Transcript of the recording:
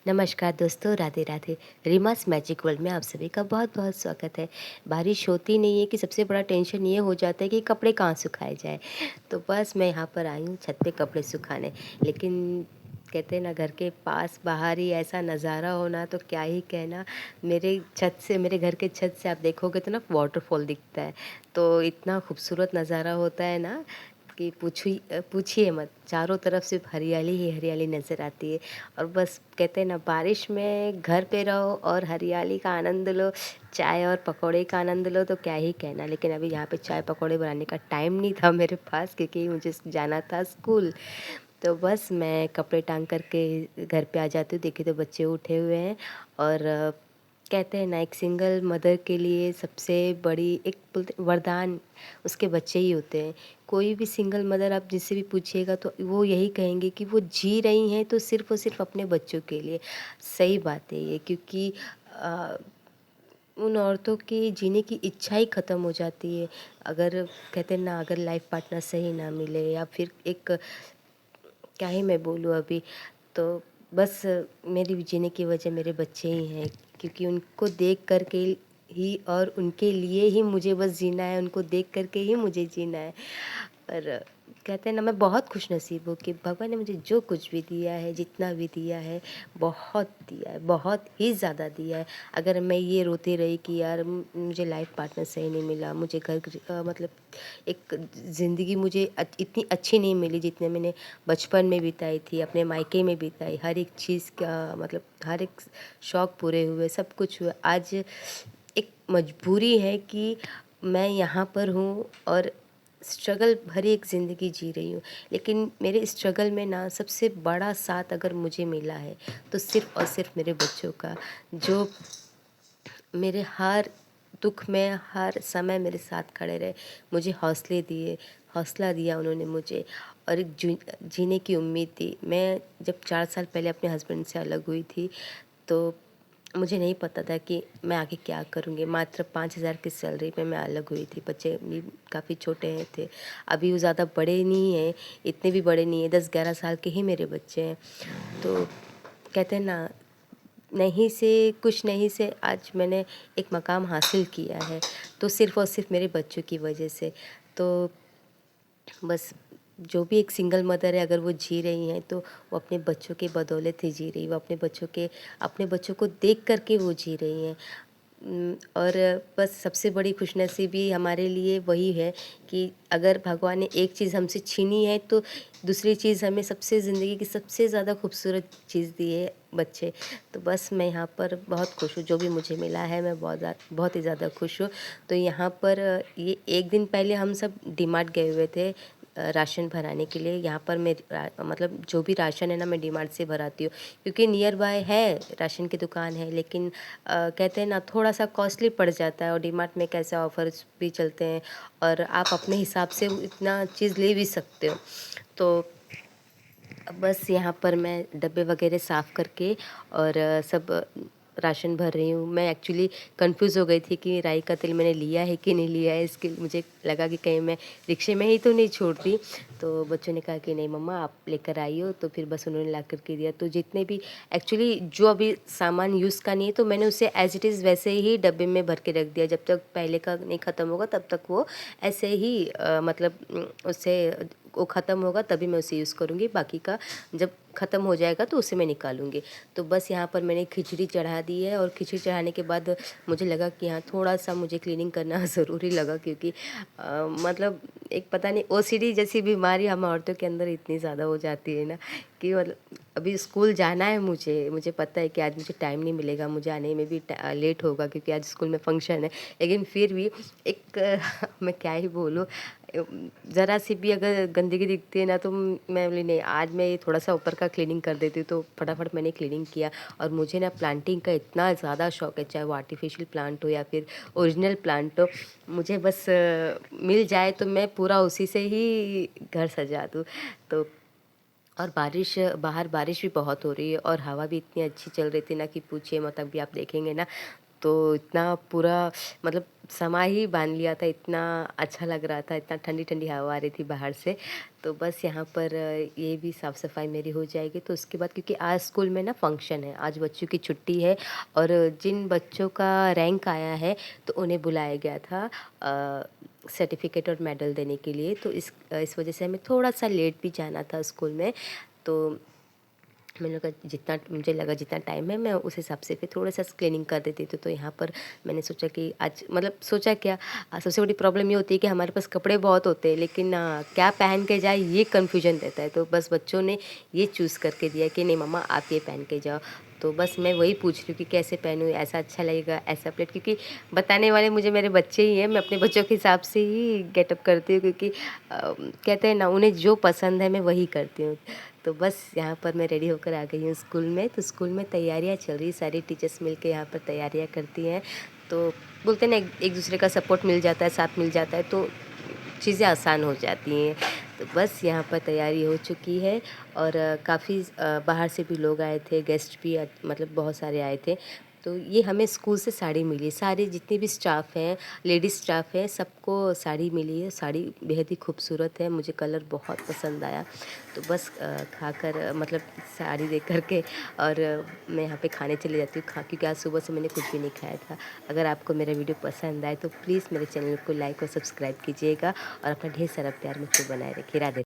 नमस्कार दोस्तों, Radhe Radhe. रीमास magic world में आप सभी का बहुत-बहुत स्वागत है। बारिश होती नहीं है कि सबसे बड़ा टेंशन ये हो जाता है कि कपड़े कहाँ सुखाए जाएँ। तो बस मैं यहाँ पर आई हूँ छत पे कपड़े सुखाने। लेकिन कहते हैं ना, घर के पास बाहर ही ऐसा नज़ारा होना तो क्या ही कहना। मेरे घर के छत से आप देखोगे तो ना वाटरफॉल दिखता है। तो इतना खूबसूरत नज़ारा होता है ना कि पूछिए मत। चारों तरफ सिर्फ हरियाली ही हरियाली नज़र आती है। और बस कहते हैं ना, बारिश में घर पे रहो और हरियाली का आनंद लो, चाय और पकौड़े का आनंद लो तो क्या ही कहना। लेकिन अभी यहाँ पे चाय पकौड़े बनाने का टाइम नहीं था मेरे पास, क्योंकि मुझे जाना था स्कूल। तो बस मैं कपड़े टांग करके घर पे आ जाती हूँ। देखिए तो बच्चे उठे हुए हैं। और कहते हैं ना, एक सिंगल मदर के लिए सबसे बड़ी एक बोलते वरदान उसके बच्चे ही होते हैं। कोई भी सिंगल मदर आप जिससे भी पूछिएगा तो वो यही कहेंगे कि वो जी रही हैं तो सिर्फ़ और सिर्फ़ अपने बच्चों के लिए। सही बात है ये, क्योंकि अ, उन औरतों की जीने की इच्छा ही ख़त्म हो जाती है। अगर कहते हैं ना, अगर लाइफ़ पार्टनर सही ना मिले या फिर एक, क्या ही मैं बोलूँ अभी। तो बस मेरी जीने की वजह मेरे बच्चे ही हैं, क्योंकि उनको देख कर के ही और उनके लिए ही मुझे बस जीना है, उनको देख कर के ही मुझे जीना है। और कहते हैं ना, मैं बहुत खुशनसीब हूँ कि भगवान ने मुझे जो कुछ भी दिया है, जितना भी दिया है, बहुत दिया है, बहुत ही ज़्यादा दिया है। अगर मैं ये रोती रही कि यार मुझे लाइफ़ पार्टनर सही नहीं मिला, मुझे मतलब एक ज़िंदगी मुझे इतनी अच्छी नहीं मिली जितने मैंने बचपन में बिताई थी, अपने मायके में बिताई, हर एक चीज़ का मतलब हर एक शौक़ पूरे हुए, सब कुछ हुआ। आज एक मजबूरी है कि मैं यहाँ पर हूँ और स्ट्रगल भरी एक ज़िंदगी जी रही हूँ। लेकिन मेरे स्ट्रगल में ना सबसे बड़ा साथ अगर मुझे मिला है तो सिर्फ़ और सिर्फ़ मेरे बच्चों का, जो मेरे हर दुख में हर समय मेरे साथ खड़े रहे, मुझे हौसला दिया उन्होंने मुझे, और एक जीने की उम्मीद दी। मैं जब 4 साल पहले अपने हस्बैंड से अलग हुई थी, तो मुझे नहीं पता था कि मैं आगे क्या करूँगी। मात्र 5,000 की सैलरी पे मैं अलग हुई थी। बच्चे भी काफ़ी छोटे हैं थे। अभी वो ज़्यादा बड़े नहीं हैं, इतने भी बड़े नहीं हैं, 10-11 साल के ही मेरे बच्चे हैं। तो कहते हैं ना, नहीं से आज मैंने एक मकाम हासिल किया है, तो सिर्फ़ और सिर्फ़ मेरे बच्चों की वजह से। तो बस, जो भी एक सिंगल मदर है, अगर वो जी रही हैं तो वो अपने बच्चों के बदौलत ही जी रही है। वो अपने बच्चों को देख कर के वो जी रही हैं। और बस सबसे बड़ी खुशनसीबी हमारे लिए वही है कि अगर भगवान ने एक चीज़ हमसे छीनी है तो दूसरी चीज़ हमें सबसे ज़िंदगी की सबसे ज़्यादा खूबसूरत चीज़ दी है, बच्चे। तो बस मैं यहाँ पर बहुत खुश हूँ, जो भी मुझे मिला है मैं बहुत ही ज़्यादा खुश हूँ। तो यहाँ पर ये 1 दिन पहले हम सब डीमार्ट गए हुए थे राशन भराने के लिए। यहाँ पर मतलब जो भी राशन है ना, मैं डीमार्ट से भराती हूँ, क्योंकि नियर बाय है, राशन की दुकान है। लेकिन कहते हैं ना, थोड़ा-सा कॉस्टली पड़ जाता है, और डीमार्ट में कैसे ऑफ़र्स भी चलते हैं और आप अपने हिसाब से इतना चीज़ ले भी सकते हो। तो बस यहाँ पर मैं डब्बे वगैरह साफ़ करके और सब राशन भर रही हूँ। मैं एक्चुअली कन्फ्यूज़ हो गई थी कि राई का तेल मैंने लिया है कि नहीं लिया है, इसके मुझे लगा कि कहीं मैं रिक्शे में ही तो नहीं छोड़ दी। तो बच्चों ने कहा कि नहीं मम्मा, आप लेकर आई हो, तो फिर बस उन्होंने ला कर के दिया। तो जितने भी एक्चुअली जो अभी सामान यूज़ का नहीं है, तो मैंने उसे एज़ इट इज़ वैसे ही डब्बे में भर के रख दिया। जब तक पहले का नहीं ख़त्म होगा तब तक वो ऐसे ही मतलब उससे वो ख़त्म होगा तभी मैं उसे यूज़ करूँगी, बाकी का जब ख़त्म हो जाएगा तो उसे मैं निकालूँगी। तो बस यहाँ पर मैंने खिचड़ी चढ़ा दी है, और खिचड़ी चढ़ाने के बाद मुझे लगा कि हाँ, थोड़ा-सा मुझे क्लीनिंग करना ज़रूरी लगा, क्योंकि मतलब एक पता नहीं ओसीडी जैसी बीमारी हम औरतों के अंदर इतनी ज़्यादा हो जाती है ना, कि मतलब अभी स्कूल जाना है मुझे पता है कि आज मुझे टाइम नहीं मिलेगा, मुझे आने में भी लेट होगा, क्योंकि आज स्कूल में फंक्शन है। लेकिन फिर भी एक मैं क्या ही बोलूँ, ज़रा सी भी अगर गंदगी दिखती है ना, तो मैं बोली नहीं, आज मैं ये थोड़ा-सा ऊपर का क्लीनिंग कर देती हूँ। तो फटाफट मैंने क्लीनिंग किया। और मुझे ना प्लांटिंग का इतना ज़्यादा शौक है, चाहे वो आर्टिफ़िशियल प्लांट हो या फिर ओरिजिनल प्लांट हो। मुझे बस मिल जाए तो मैं पूरा उसी से ही घर सजा दूँ। तो और बाहर बारिश भी बहुत हो रही है और हवा भी इतनी अच्छी चल रही थी ना कि पूछिए मत। अभी आप देखेंगे ना तो इतना पूरा मतलब समा ही बाँध लिया था, इतना अच्छा लग रहा था, इतना ठंडी-ठंडी हवा आ रही थी बाहर से। तो बस यहाँ पर ये भी साफ-सफाई मेरी हो जाएगी, तो उसके बाद क्योंकि आज स्कूल में ना फंक्शन है, आज बच्चों की छुट्टी है और जिन बच्चों का रैंक आया है, तो उन्हें बुलाया गया था सर्टिफ़िकेट और मेडल देने के लिए। तो इस वजह से हमें थोड़ा-सा लेट भी जाना था स्कूल में। तो मैंने कहा जितना मुझे लगा जितना टाइम है मैं उस हिसाब से फिर थोड़ा-सा क्लीनिंग कर देती थी। तो यहाँ पर मैंने सोचा कि आज मतलब सोचा क्या सबसे बड़ी प्रॉब्लम ये होती है कि हमारे पास कपड़े बहुत होते हैं, लेकिन क्या पहन के जाए ये कन्फ्यूज़न रहता है। तो बस बच्चों ने ये चूज़ करके दिया कि नहीं मम्मा आप ये पहन के जाओ। तो बस मैं वही पूछ रही हूँ कि कैसे पहनूँ, ऐसा अच्छा लगेगा, ऐसा प्लेट, क्योंकि बताने वाले मुझे मेरे बच्चे ही हैं। मैं अपने बच्चों के हिसाब से ही गेटअप करती हूँ, क्योंकि कहते हैं ना उन्हें जो पसंद है मैं वही करती हूँ। तो बस यहाँ पर मैं रेडी होकर आ गई हूँ स्कूल में। तो स्कूल में तैयारियाँ चल रही, सारी टीचर्स मिलके यहाँ पर तैयारियाँ करती हैं। तो बोलते हैं ना एक दूसरे का सपोर्ट मिल जाता है, साथ मिल जाता है, तो चीज़ें आसान हो जाती हैं। तो बस यहाँ पर तैयारी हो चुकी है और काफ़ी बाहर से भी लोग आए थे, गेस्ट भी मतलब बहुत सारे आए थे। तो ये हमें स्कूल से साड़ी मिली, सारे जितने भी स्टाफ हैं, लेडीज़ स्टाफ है, सबको साड़ी मिली है। साड़ी बेहद ही खूबसूरत है, मुझे कलर बहुत पसंद आया। तो बस खाकर मतलब साड़ी देख कर के और मैं यहाँ पे खाने चली जाती हूँ क्योंकि आज सुबह से मैंने कुछ भी नहीं खाया था। अगर आपको मेरा वीडियो पसंद आए तो प्लीज़ मेरे चैनल को लाइक और सब्सक्राइब कीजिएगा और अपना ढेर सारा प्यार मुझको बनाए रखिए। राधे।